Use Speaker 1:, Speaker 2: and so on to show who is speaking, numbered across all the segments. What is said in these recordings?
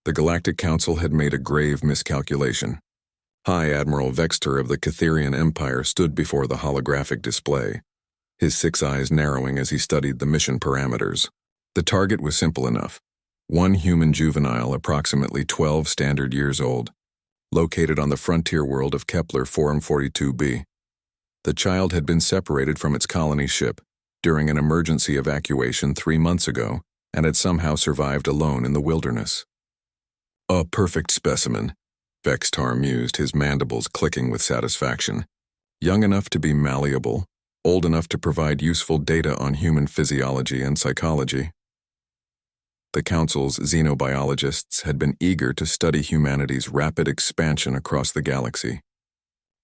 Speaker 1: The Galactic Council had made a grave miscalculation. High Admiral Vexter of the Catherian Empire stood before the holographic display, his 6 eyes narrowing as he studied the mission parameters. The target was simple enough. One human juvenile, approximately 12 standard years old, located on the frontier world of Kepler 442b. The child had been separated from its colony ship during an emergency evacuation 3 months ago and had somehow survived alone in the wilderness. A perfect specimen, Vextar mused, his mandibles clicking with satisfaction. Young enough to be malleable, old enough to provide useful data on human physiology and psychology. The Council's xenobiologists had been eager to study humanity's rapid expansion across the galaxy.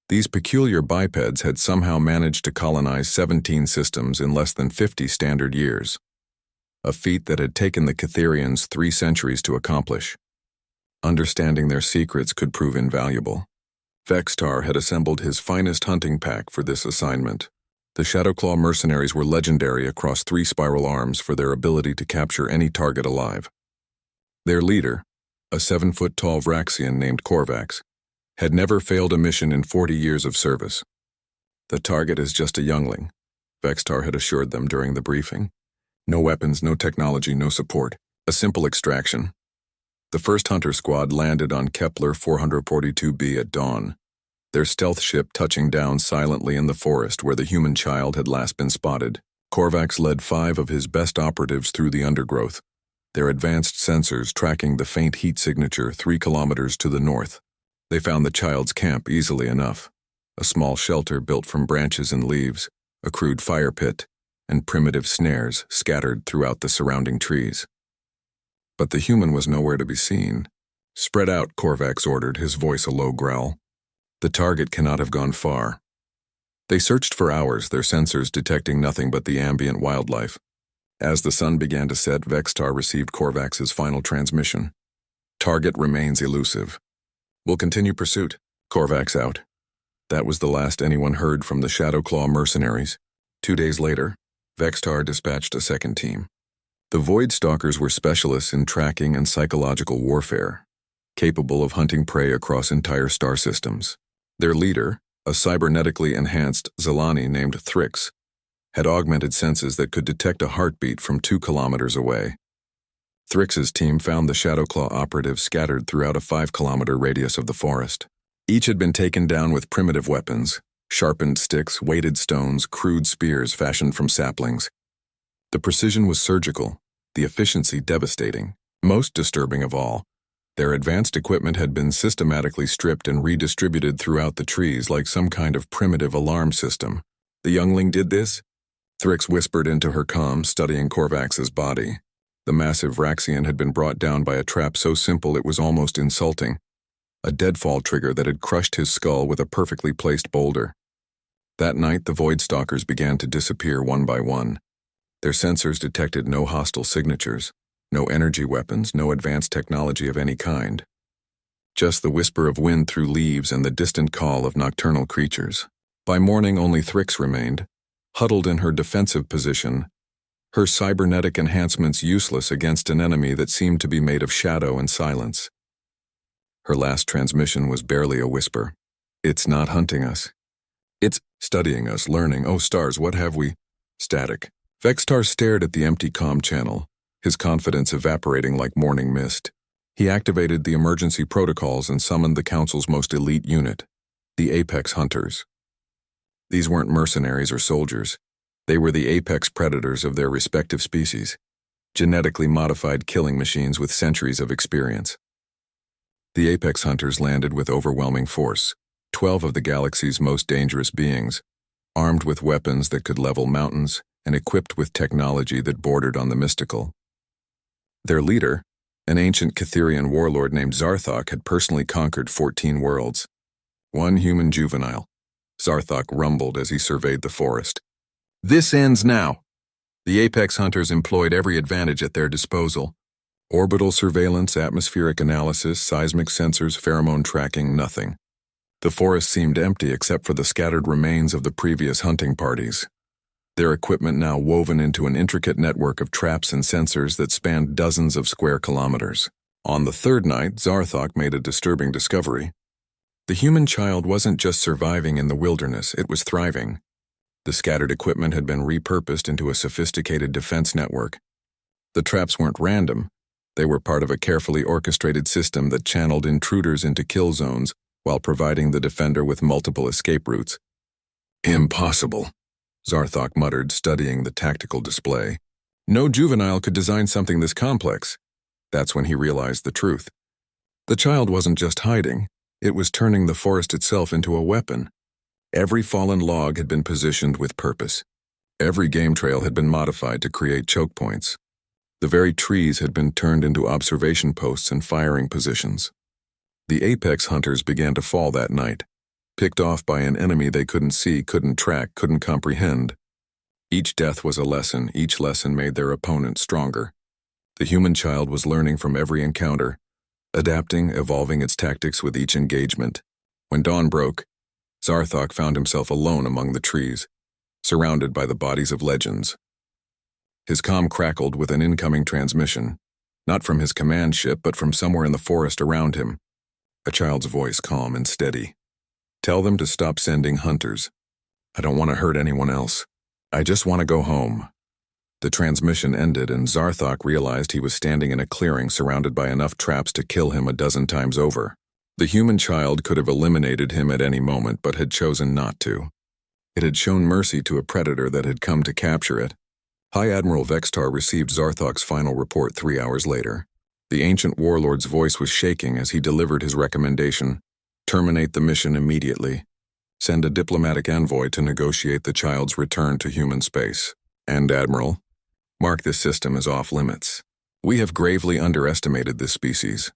Speaker 1: These peculiar bipeds had somehow managed to colonize 17 systems in less than 50 standard years, a feat that had taken the Catherians 3 centuries to accomplish. Understanding their secrets could prove invaluable. Vextar had assembled his finest hunting pack for this assignment. The Shadowclaw mercenaries were legendary across 3 spiral arms for their ability to capture any target alive. Their leader, a 7-foot-tall Vraxian named Korvax, had never failed a mission in 40 years of service. The target is just a youngling, Vextar had assured them during the briefing. No weapons, no technology, no support. A simple extraction. The first hunter squad landed on Kepler 442b at dawn, their stealth ship touching down silently in the forest where the human child had last been spotted. Korvax led 5 of his best operatives through the undergrowth, their advanced sensors tracking the faint heat signature 3 kilometers to the north. They found the child's camp easily enough, a small shelter built from branches and leaves, a crude fire pit, and primitive snares scattered throughout the surrounding trees. But the human was nowhere to be seen. "Spread out," Korvax ordered, his voice a low growl. "The target cannot have gone far." They searched for hours, their sensors detecting nothing but the ambient wildlife. As the sun began to set, Vextar received Korvax's final transmission. "Target remains elusive. We'll continue pursuit." Korvax out. That was the last anyone heard from the Shadowclaw mercenaries. 2 days later, Vextar dispatched a second team. The Void Stalkers were specialists in tracking and psychological warfare, capable of hunting prey across entire star systems. Their leader, a cybernetically enhanced Zilani named Thrix, had augmented senses that could detect a heartbeat from 2 kilometers away. Thrix's team found the Shadowclaw operatives scattered throughout a 5-kilometer radius of the forest. Each had been taken down with primitive weapons, sharpened sticks, weighted stones, crude spears fashioned from saplings. The precision was surgical, the efficiency devastating. Most disturbing of all, their advanced equipment had been systematically stripped and redistributed throughout the trees like some kind of primitive alarm system. "The youngling did this?" Thrix whispered into her comm, studying Korvax's body. The massive Vraxian had been brought down by a trap so simple it was almost insulting. A deadfall trigger that had crushed his skull with a perfectly placed boulder. That night, the Void Stalkers began to disappear one by one. Their sensors detected no hostile signatures, no energy weapons, no advanced technology of any kind. Just the whisper of wind through leaves and the distant call of nocturnal creatures. By morning, only Thrix remained, huddled in her defensive position, her cybernetic enhancements useless against an enemy that seemed to be made of shadow and silence. Her last transmission was barely a whisper. "It's not hunting us. It's studying us, learning. Oh stars, what have we?" Static. Vextar stared at the empty comm channel, his confidence evaporating like morning mist. He activated the emergency protocols and summoned the Council's most elite unit, the Apex Hunters. These weren't mercenaries or soldiers. They were the apex predators of their respective species, genetically modified killing machines with centuries of experience. The Apex Hunters landed with overwhelming force, 12 of the galaxy's most dangerous beings, armed with weapons that could level mountains and equipped with technology that bordered on the mystical. Their leader, an ancient Catherian warlord named Zarthok, had personally conquered 14 worlds. One human juvenile. Zarthok rumbled as he surveyed the forest. "This ends now." The Apex Hunters employed every advantage at their disposal. Orbital surveillance, atmospheric analysis, seismic sensors, pheromone tracking, nothing. The forest seemed empty except for the scattered remains of the previous hunting parties. Their equipment now woven into an intricate network of traps and sensors that spanned dozens of square kilometers. On the third night, Zarthok made a disturbing discovery. The human child wasn't just surviving in the wilderness, it was thriving. The scattered equipment had been repurposed into a sophisticated defense network. The traps weren't random. They were part of a carefully orchestrated system that channeled intruders into kill zones while providing the defender with multiple escape routes. Impossible, Zarthok muttered, studying the tactical display. No juvenile could design something this complex. That's when he realized the truth. The child wasn't just hiding, it was turning the forest itself into a weapon. Every fallen log had been positioned with purpose. Every game trail had been modified to create choke points. The very trees had been turned into observation posts and firing positions. The apex hunters began to fall that night, picked off by an enemy they couldn't see, couldn't track, couldn't comprehend. Each death was a lesson, each lesson made their opponent stronger. The human child was learning from every encounter, adapting, evolving its tactics with each engagement. When dawn broke, Zarthok found himself alone among the trees, surrounded by the bodies of legends. His comm crackled with an incoming transmission, not from his command ship, but from somewhere in the forest around him. A child's voice, calm and steady. Tell them to stop sending hunters. I don't want to hurt anyone else. I just want to go home. The transmission ended, and Zarthok realized he was standing in a clearing surrounded by enough traps to kill him a dozen times over. The human child could have eliminated him at any moment, but had chosen not to. It had shown mercy to a predator that had come to capture it. High Admiral Vextar received Zarthok's final report 3 hours later. The ancient warlord's voice was shaking as he delivered his recommendation. Terminate the mission immediately. Send a diplomatic envoy to negotiate the child's return to human space. And, Admiral, mark this system as off-limits. We have gravely underestimated this species.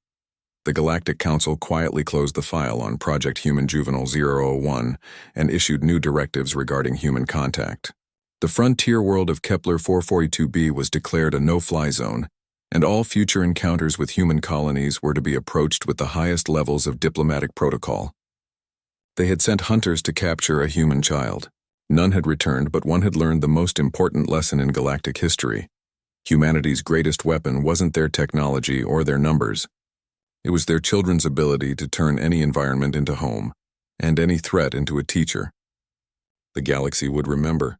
Speaker 1: The Galactic Council quietly closed the file on Project Human Juvenile 001 and issued new directives regarding human contact. The frontier world of Kepler 442b was declared a no-fly zone, and all future encounters with human colonies were to be approached with the highest levels of diplomatic protocol. They had sent hunters to capture a human child. None had returned, but one had learned the most important lesson in galactic history. Humanity's greatest weapon wasn't their technology or their numbers. It was their children's ability to turn any environment into home, and any threat into a teacher. The galaxy would remember.